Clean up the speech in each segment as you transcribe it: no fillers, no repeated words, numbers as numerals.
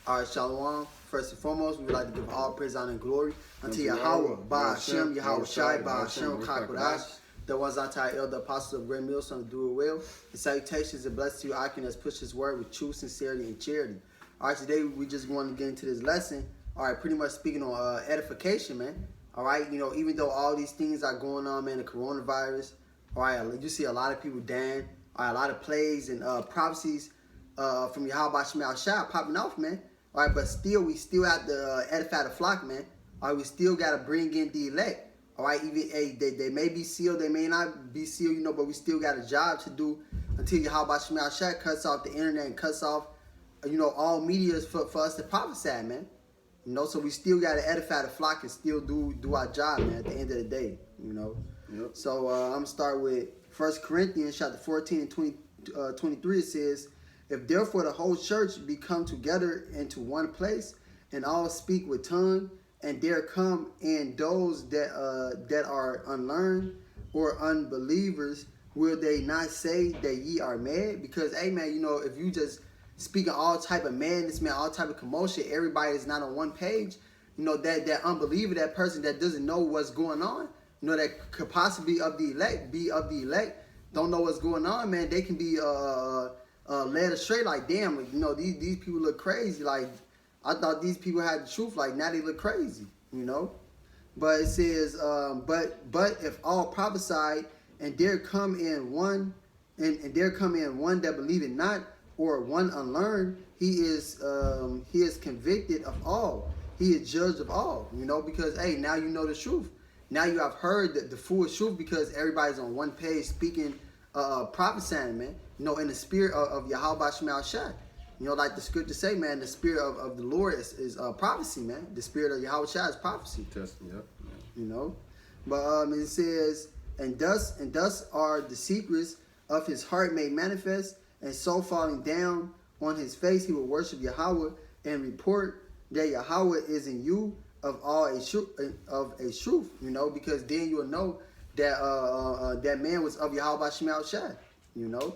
All right, Shalom. First and foremost, we would like to give all praise, honor, and glory unto Yahweh, Ba Hashem, Yahweh Shai, Ba Hashem, Kakodash, the ones unto our elder apostles of Great Mill, son to do it well. And salutations and blessings to you, Akin, that's pushed his word with true sincerity and charity. All right, today we just want to get into this lesson. All right, pretty much speaking on edification, man. All right, you know, even though all these things are going on, man, the coronavirus, all right, you see a lot of people dying, all right, a lot of plagues and prophecies from Yahweh Shemel Shai popping off, man. All right, but still, we still have to edify the flock, man. All right, we still got to bring in the elect. All right, even they may be sealed, they may not be sealed, you know, but we still got a job to do until Yahweh Shemel Shai cuts off the internet and cuts off, you know, all media for us to prophesy, man. You know, so we still got to edify the flock and still do our job, man, at the end of the day, you know. Yep. So I'm going to start with 1 Corinthians chapter 14 and 23. It says, if therefore the whole church be come together into one place, and all speak with tongue, and there come in those that are unlearned or unbelievers, will they not say that ye are mad? Because, hey, man, you know, if you just speaking all type of madness, man, all type of commotion, everybody is not on one page, you know, that unbeliever, that person that doesn't know what's going on, you know, that could possibly be of the elect, don't know what's going on, man, they can be led astray, like, damn, you know, these people look crazy, like, I thought these people had the truth, like, now they look crazy, you know. But it says, but if all prophesy, and there come in one, and there come in one that believeth not, or one unlearned, he is convicted of all. He is judged of all, you know, because, hey, now you know the truth. Now you have heard the full truth because everybody's on one page speaking, prophesying, man, you know, in the spirit of Yahweh Shemel Shai. You know, like the scripture say, man, the spirit of the Lord is prophecy, man. The spirit of Yahweh Shai is prophecy. Yep. You know, but it says, and thus are the secrets of his heart made manifest, and so falling down on his face, he will worship Yahweh and report that Yahweh is in you of a truth. You know, because then you will know that that man was of Yahweh Shemel Shai. You know,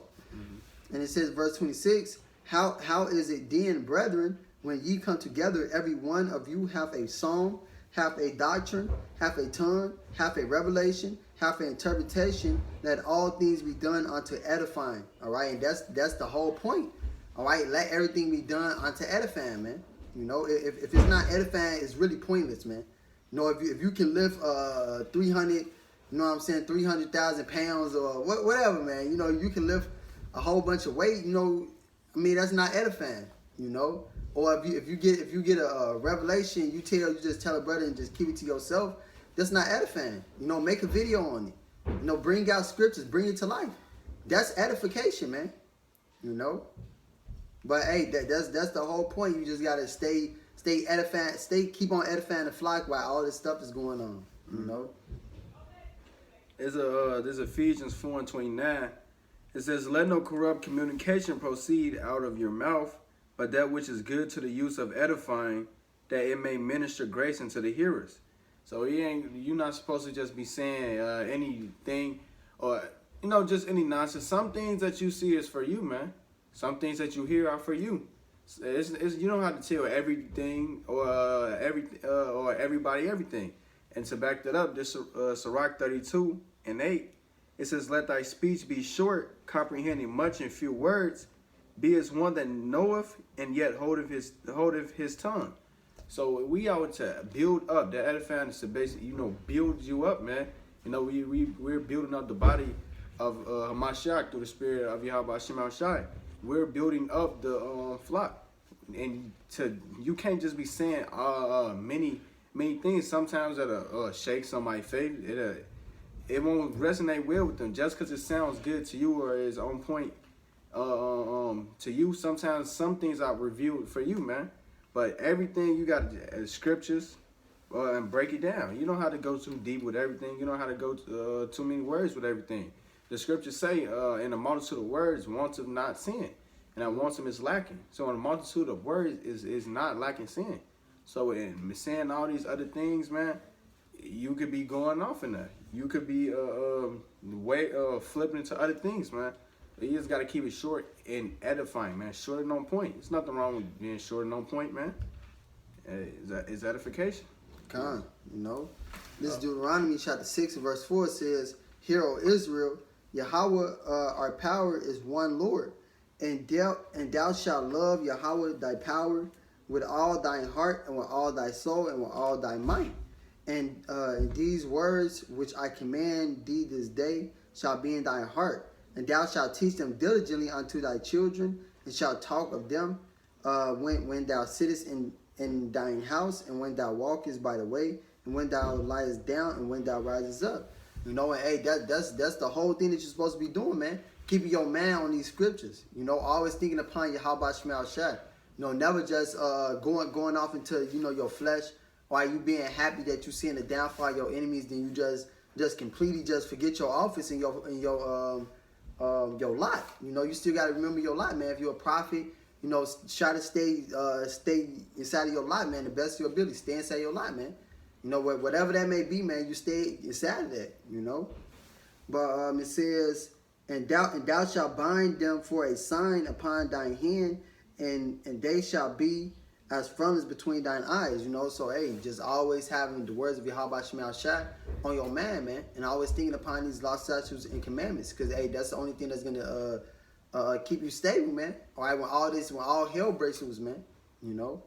and it says, verse 26. How is it then, brethren, when ye come together, every one of you hath a psalm, hath a doctrine, hath a tongue, hath a revelation, hath an interpretation, let all things be done unto edifying. All right, and that's the whole point. All right, let everything be done unto edifying, man. You know, if it's not edifying, it's really pointless, man. You know, if you can lift 300, you know what I'm saying, 300,000 pounds or whatever, man. You know, you can lift a whole bunch of weight. You know, I mean, that's not edifying, you know. Or if you get a revelation, you just tell a brother and just keep it to yourself. That's not edifying. You know, make a video on it. You know, bring out scriptures, bring it to life. That's edification, man. You know. But hey, that's the whole point. You just gotta stay edifying, keep on edifying the flock while all this stuff is going on. You know. There's Ephesians 4:29. It says, let no corrupt communication proceed out of your mouth, but that which is good to the use of edifying, that it may minister grace unto the hearers. So you're not supposed to just be saying anything or, you know, just any nonsense. Some things that you see is for you, man. Some things that you hear are for you. You don't have to tell everything or everybody everything. And to back that up, this Sirach 32:8. It says, let thy speech be short, comprehending much in few words. Be as one that knoweth, and yet holdeth his tongue. So we out to build up. The edifying is to basically, you know, build you up, man. You know, we're building up the body of Hamashiach through the spirit of Yahweh Shemel Shai. We're building up the flock. And you can't just be saying many things. Sometimes that'll shake somebody's faith. It won't resonate well with them just because it sounds good to you or is on point to you. Sometimes some things are revealed for you, man. But everything you got scriptures and break it down. You don't have to go too deep with everything. You don't have to go too many words with everything. The scriptures say in a multitude of words, wants of not sin. And that wants them is lacking. So in a multitude of words is not lacking sin. So in saying all these other things, man, you could be going off in that. You could be flipping into other things, man. You just got to keep it short and edifying, man. Short and on point. There's nothing wrong with being short and on point, man. It's edification. Con, you know. This Deuteronomy chapter 6 and verse 4 says, Hear, O Israel, Yahweh our power is one Lord, and thou shalt love Yahweh thy power with all thine heart and with all thy soul and with all thy might. And these words which I command thee this day shall be in thy heart, and thou shalt teach them diligently unto thy children, and shalt talk of them when thou sittest in thine house, and when thou walkest by the way, and when thou liest down, and when thou risest up. You know, and hey, that's the whole thing that you're supposed to be doing, man. Keeping your man on these scriptures. You know, always thinking upon Yahweh Shema Shai. You know, never just going off into, you know, your flesh, or you being happy that you seeing the downfall of your enemies, then you just completely just forget your office and your lot. You know, you still got to remember your lot, man. If you're a prophet, you know, try to stay inside of your lot, man. The best of your ability, stay inside your lot, man. You know, whatever that may be, man, you stay inside of that, you know. But it says, and thou shalt bind them for a sign upon thine hand, and they shall be as frontlets between thine eyes, you know. So, hey, just always having the words of Yahweh Shema Shai on your man, and always thinking upon these law, statutes, and commandments, because, hey, that's the only thing that's going to keep you stable, man. All right, when all hell breaks loose, man, you know.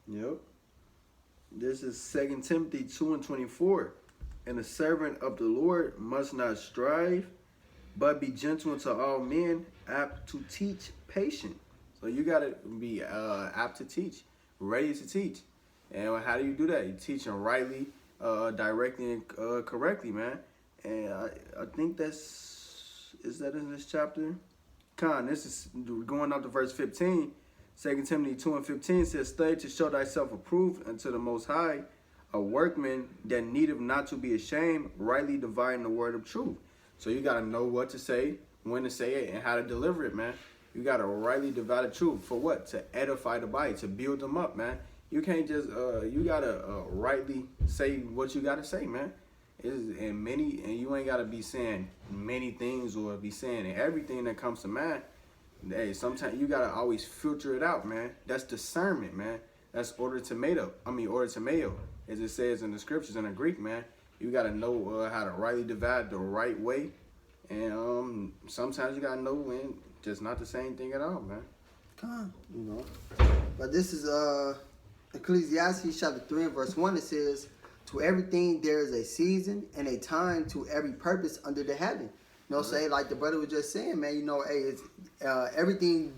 Yep. This is 2 Timothy 2 and 24. And the servant of the Lord must not strive, but be gentle unto all men, apt to teach, patient. So you got to be apt to teach, ready to teach. And how do you do that? You teach them rightly, directly, and correctly, man. And I think is that in this chapter? This is going up to verse 15. 2 Timothy 2 and 15 says, Study to show thyself approved unto the Most High, a workman that needeth not to be ashamed, rightly dividing the word of truth. So you got to know what to say, when to say it, and how to deliver it, man. You got to rightly divide the truth. For what? To edify the body, to build them up, man. You can't just, you got to rightly say what you got to say, man. And you ain't got to be saying many things or be saying everything that comes to mind. Hey, sometimes you gotta always filter it out, man. That's discernment, man. That's order tomato, as it says in the scriptures in the Greek, man. You gotta know how to rightly divide the right way, and sometimes you gotta know when just not the same thing at all, man. You know. But this is Ecclesiastes chapter 3 and verse 1. It says, To everything there is a season and a time to every purpose under the heaven. You know, say like the brother was just saying, man. You know, hey, it's everything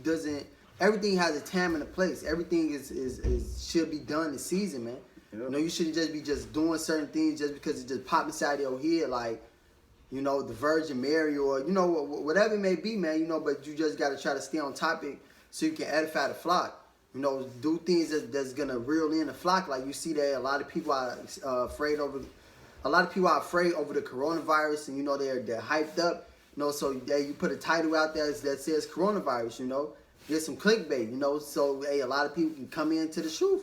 has a time and a place. Everything is should be done in season, man. Yep. You know, you shouldn't just be doing certain things just because it just popped inside your head, like, you know, the Virgin Mary or, you know, whatever it may be, man. You know, but you just got to try to stay on topic so you can edify the flock. You know, do things that's gonna reel in the flock. Like you see that a lot of people are afraid over the coronavirus, and you know they're hyped up. You know, so you put a title out there that says coronavirus. You know, get some clickbait. You know, so hey, a lot of people can come into the truth.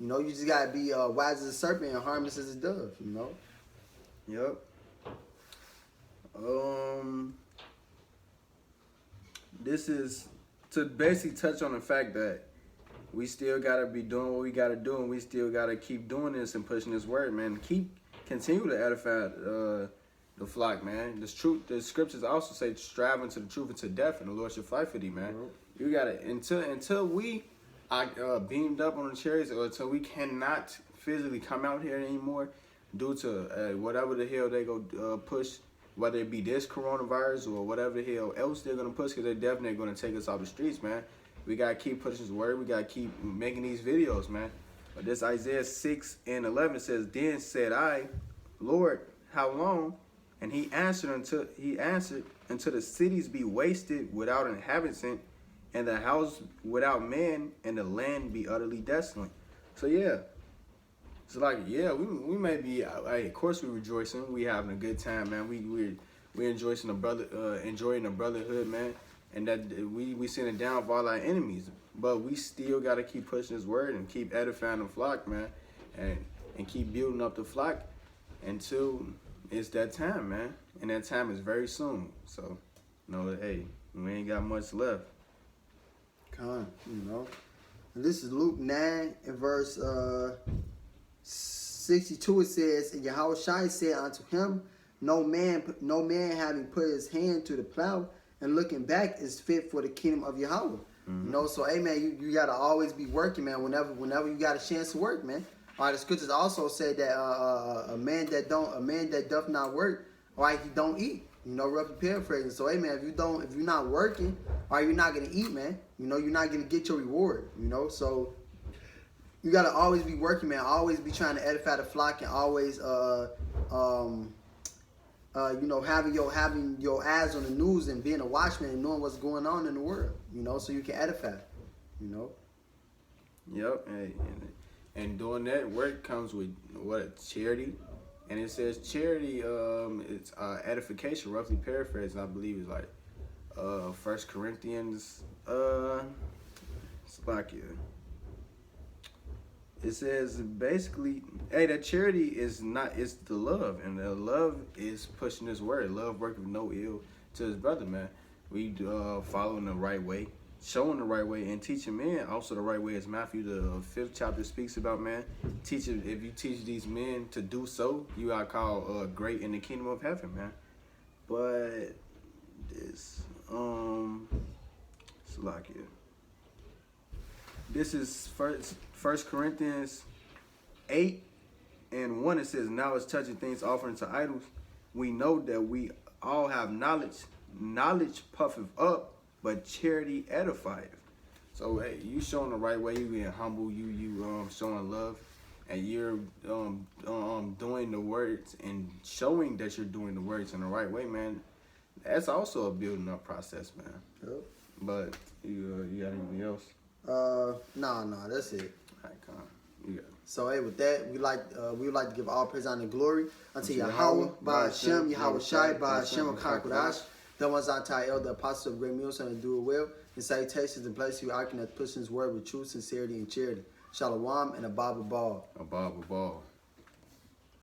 You know, you just gotta be wise as a serpent and harmless as a dove. You know. Yep. This is to basically touch on the fact that we still gotta be doing what we gotta do, and we still gotta keep doing this and pushing this word, man. Continue to edify the flock, man. This truth, the scriptures also say, strive unto the truth and to death, and the Lord shall fight for thee, man. Mm-hmm. You gotta until we are beamed up on the chariots, or until we cannot physically come out here anymore, due to whatever the hell they go push, whether it be this coronavirus or whatever the hell else they're gonna push, because they're definitely gonna take us off the streets, man. We gotta keep pushing his word. We gotta keep making these videos, man. But this Isaiah 6 and 11 says, Then said I, Lord, how long? And he answered until the cities be wasted without inhabitant, and the house without man, and the land be utterly desolate. So yeah, it's like, yeah, we may be. Hey, of course we rejoicing. We having a good time, man. We enjoying the brotherhood, man. And that we sitting down for all our enemies, but we still got to keep pushing his word and keep edifying the flock, man, and keep building up the flock until it's that time, man. And that time is very soon. So, you know, hey, We ain't got much left. Come, you know. And this is Luke 9 and verse 62. It says, and Yahushua said unto him, no man having put his hand to the plow and looking back is fit for the kingdom of Yahweh. Mm-hmm. You know, so hey man, you gotta always be working, man. Whenever you got a chance to work, man. All right, the scriptures also say that a man that doth not work, all right, he don't eat. You know, roughly paraphrasing. So hey man, if you're not working, all right, you're not gonna eat, man. You know, you're not gonna get your reward. You know, so you gotta always be working, man. Always be trying to edify the flock, and always you know, having your eyes on the news and being a watchman and knowing what's going on in the world, you know, so you can edify, you know. Yep, and doing that work comes with charity, and it says charity. It's edification, roughly paraphrased. I believe is like 1 Corinthians. It's like it says basically, hey, that charity is it's the love, and the love is pushing this word. Love worketh no ill to his brother, man. We following the right way, showing the right way, and teaching men also the right way, as Matthew the 5th chapter speaks about, man. Teaching, if you teach these men to do so, you are called great in the kingdom of heaven, man. But this Salakia. This is First Corinthians 8 and 1. It says, now it's touching things offering to idols. We know that we all have knowledge. Knowledge puffeth up, but charity edifieth. So hey, you showing the right way. You being humble. You showing love, and you're doing the words and showing that you're doing the words in the right way, man. That's also a building up process, man. Yep. But you got anything else? No, that's it. All right, come on. You got it. So hey, with that, we would like to give all praise, honor, and glory unto Yahweh, by Hashem, Yahweh Shai, by Hashem, Akakodash, the ones I elder apostle of great meals and do it well. And salutations and bless you, I can push his word with truth, sincerity, and charity. Shalom and a Baba Ball. A Baba Ball.